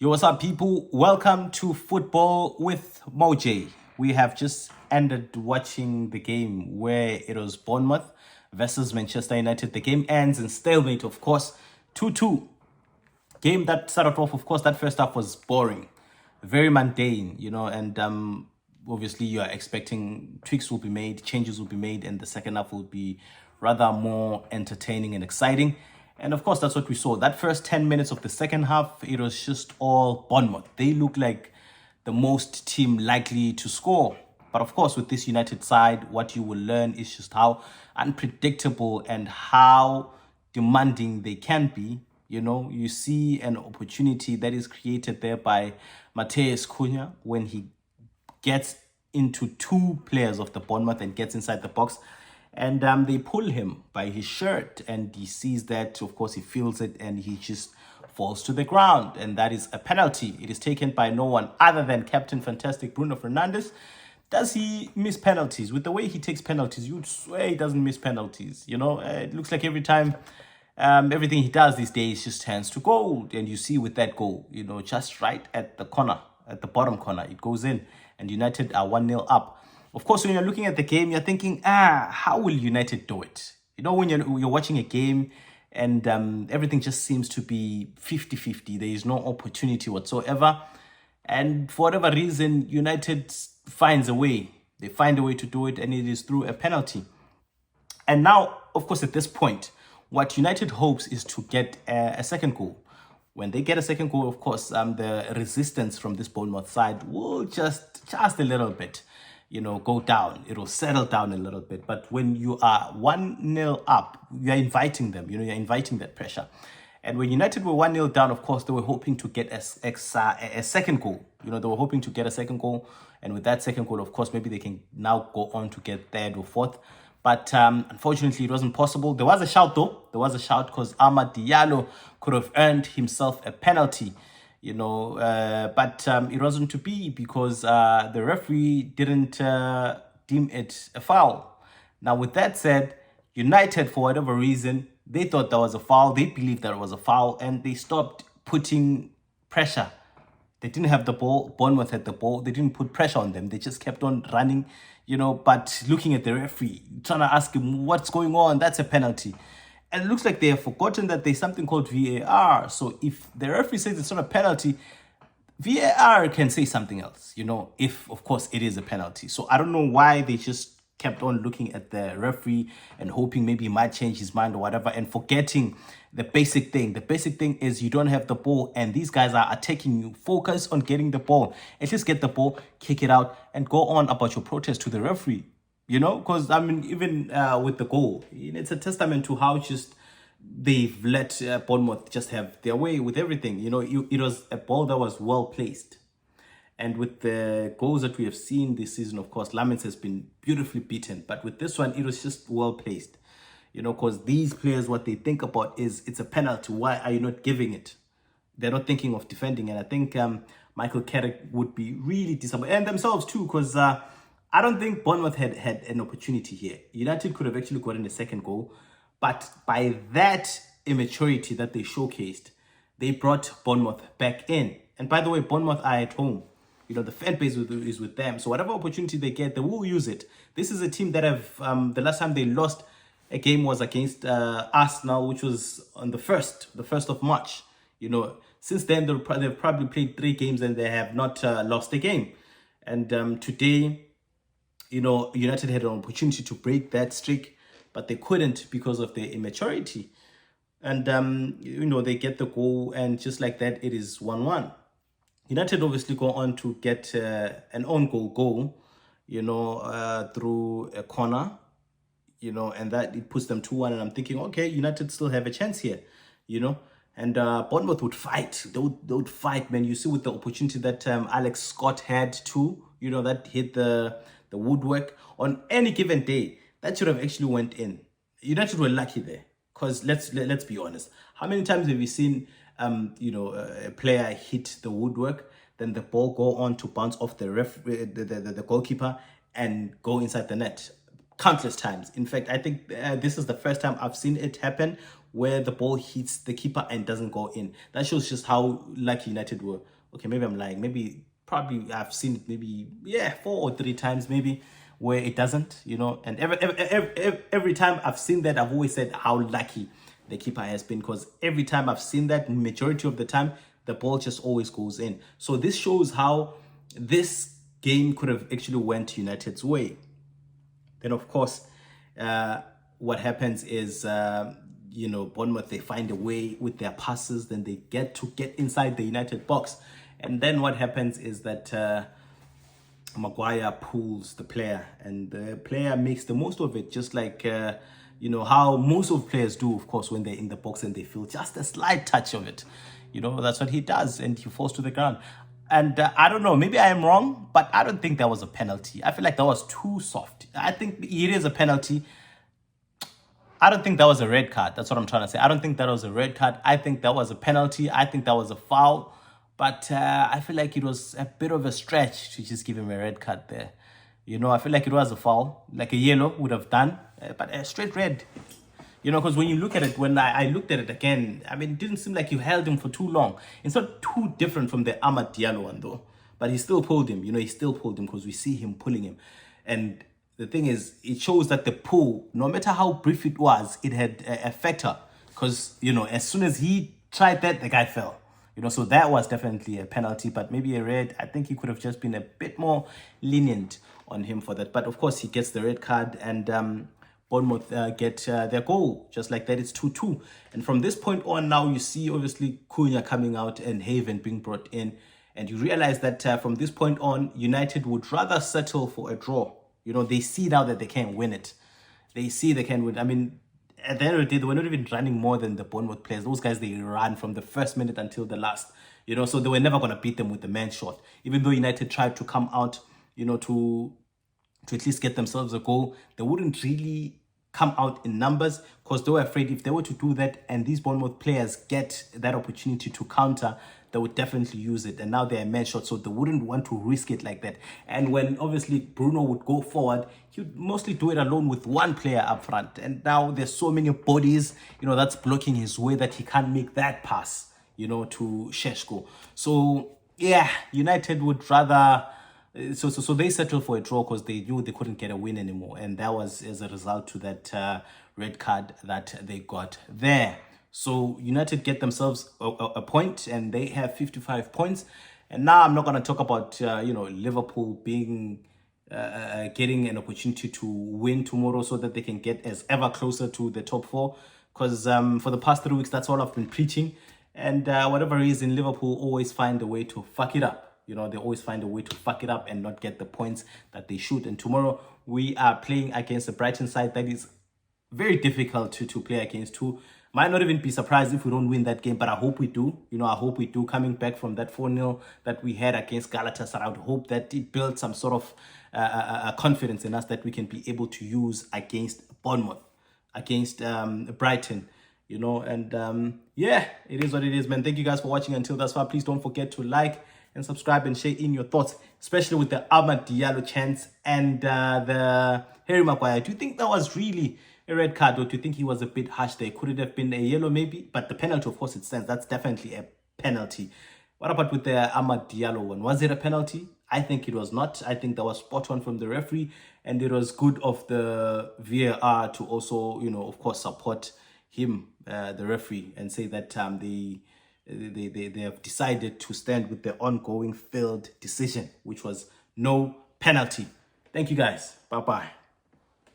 Yo, what's up, people? Welcome to Football with Moj. We have just ended watching the game where it was Bournemouth versus Manchester United. The game ends in stalemate, of course, 2-2. Game that started off, of course, that first half was boring, very mundane, and obviously you are expecting tweaks will be made, changes will be made, and the second half will be rather more entertaining and exciting. And of course, that's what we saw. That first 10 minutes of the second half, it was just all Bournemouth. They look like the most team likely to score. But of course, with this United side, what you will learn is just how unpredictable and how demanding they can be. You see an opportunity that is created there by Mateus Cunha when he gets into two players of the Bournemouth and gets inside the box. And they pull him by his shirt, and he sees that, of course, he feels it, and he just falls to the ground. And that is a penalty. It is taken by no one other than Captain Fantastic Bruno Fernandes. Does he miss penalties? With the way he takes penalties, you'd swear he doesn't miss penalties. It looks like every time, everything he does these days just turns to gold. And you see with that goal, just right at the corner, at the bottom corner, it goes in, and United are 1-0 up. Of course, when you're looking at the game, you're thinking, how will United do it? When you're watching a game and everything just seems to be 50-50. There is no opportunity whatsoever. And for whatever reason, United finds a way. They find a way to do it, and it is through a penalty. And now, of course, at this point, what United hopes is to get a second goal. When they get a second goal, of course, the resistance from this Bournemouth side will just a little bit, go down. It will settle down a little bit. But when you are 1-0 up, you're inviting them, you're inviting that pressure. And when United were 1-0 down, of course, they were hoping to get a second goal. They were hoping to get a second goal. And with that second goal, of course, maybe they can now go on to get third or fourth. But unfortunately, it wasn't possible. There was a shout, though. There was a shout because Amad Diallo could have earned himself a penalty. But it wasn't to be because the referee didn't deem it a foul. Now, with that said, United, for whatever reason, they thought there was a foul. They believed that it was a foul, and they stopped putting pressure. They didn't have the ball. Bournemouth had the ball. They didn't put pressure on them. They just kept on running, but looking at the referee, trying to ask him what's going on. That's a penalty. And it looks like they have forgotten that there's something called VAR. So if the referee says it's not a penalty, VAR can say something else, if, of course, it is a penalty. So I don't know why they just kept on looking at the referee and hoping maybe he might change his mind or whatever, and forgetting the basic thing. The basic thing is you don't have the ball, and these guys are attacking you. Focus on getting the ball. At least get the ball, kick it out, and go on about your protest to the referee. Because, even with the goal, it's a testament to how just they've let Bournemouth just have their way with everything. It was a ball that was well placed. And with the goals that we have seen this season, of course, Lamens has been beautifully beaten. But with this one, it was just well placed. Because these players, what they think about is it's a penalty. Why are you not giving it? They're not thinking of defending. And I think Michael Carrick would be really disappointed. And themselves too, because I don't think Bournemouth had an opportunity here. United could have actually gotten a second goal. But by that immaturity that they showcased, they brought Bournemouth back in. And by the way, Bournemouth are at home. The fan base is with them. So whatever opportunity they get, they will use it. This is a team that have, the last time they lost a game was against Arsenal, which was on the 1st of March. Since then, they've probably played 3 games and they have not lost a game. And today, United had an opportunity to break that streak, but they couldn't because of their immaturity. And, they get the goal, and just like that, it is 1-1. United obviously go on to get an own goal, through a corner, and that it puts them 2-1. And I'm thinking, okay, United still have a chance here, and Bournemouth would fight. They would fight, man. You see with the opportunity that Alex Scott had too, that hit the woodwork on any given day. That should have actually went in. United were lucky there, because let's be honest. How many times have we seen a player hit the woodwork, then the ball go on to bounce off the goalkeeper and go inside the net? countless times. In fact, I think this is the first time I've seen it happen where the ball hits the keeper and doesn't go in. That shows just how lucky United were. Okay, maybe I'm lying. Maybe probably I've seen it maybe 4 or 3 times maybe where it doesn't. And every time I've seen that, I've always said how lucky the keeper has been, because every time I've seen that, majority of the time, the ball just always goes in. So this shows how this game could have actually went United's way. Then, of course, what happens is, Bournemouth, they find a way with their passes, then they get inside the United box. And then what happens is that Maguire pulls the player, and the player makes the most of it, just like, how most of players do, of course, when they're in the box and they feel just a slight touch of it. That's what he does, and he falls to the ground. And I don't know, maybe I am wrong, but I don't think that was a penalty. I feel like that was too soft. I think it is a penalty. I don't think that was a red card. That's what I'm trying to say. I don't think that was a red card. I think that was a penalty. I think that was a foul. But I feel like it was a bit of a stretch to just give him a red card there. I feel like it was a foul. Like a yellow would have done, but a straight red. Because when you look at it, when I looked at it again, I mean, it didn't seem like you held him for too long. It's not too different from the Amad Diallo one, though. But he still pulled him. He still pulled him because we see him pulling him. And the thing is, it shows that the pull, no matter how brief it was, it had a factor. Because, as soon as he tried that, the guy fell. So that was definitely a penalty, but maybe a red. I think he could have just been a bit more lenient on him for that. But, of course, he gets the red card, and Bournemouth get their goal. Just like that, it's 2-2. And from this point on, now you see, obviously, Cunha coming out and Haven being brought in. And you realize that from this point on, United would rather settle for a draw. They see now that they can win it. They see they can win. I mean, at the end of the day, they were not even running more than the Bournemouth players. Those guys, they ran from the first minute until the last. So they were never going to beat them with the man shot. Even though United tried to come out, to at least get themselves a goal, they wouldn't really come out in numbers, because they were afraid if they were to do that and these Bournemouth players get that opportunity to counter, they would definitely use it. And now they're a man shot, so they wouldn't want to risk it like that. And when obviously Bruno would go forward, he would mostly do it alone with one player up front. And now there's so many bodies, that's blocking his way that he can't make that pass, to Šeško. So yeah, United would rather. So they settled for a draw because they knew they couldn't get a win anymore, and that was as a result to that red card that they got there. So United get themselves a point, and they have 55 points. And now I'm not going to talk about Liverpool being getting an opportunity to win tomorrow so that they can get as ever closer to the top four. Because for the past 3 weeks, that's all I've been preaching. And whatever reason, Liverpool always find a way to fuck it up. They always find a way to fuck it up and not get the points that they should. And tomorrow we are playing against the Brighton side that is very difficult to play against too. Might not even be surprised if we don't win that game, but I hope we do. I hope we do. Coming back from that 4-0 that we had against Galatasaray, I would hope that it builds some sort of confidence in us that we can be able to use against Bournemouth, against Brighton. And yeah, it is what it is, man. Thank you guys for watching until thus far. Please don't forget to like and subscribe and share in your thoughts, especially with the Amad Diallo chance and the Harry Maguire. Do you think that was really a red card, or do you think he was a bit harsh there? Could it have been a yellow maybe? But the penalty, of course, it stands. That's definitely a penalty. What about with the Amad Diallo one? Was it a penalty? I think it was not. I think that was spot on from the referee, and it was good of the VAR to also, of course, support him, the referee, and say that they have decided to stand with the ongoing failed decision, which was no penalty. Thank you guys. Bye-bye.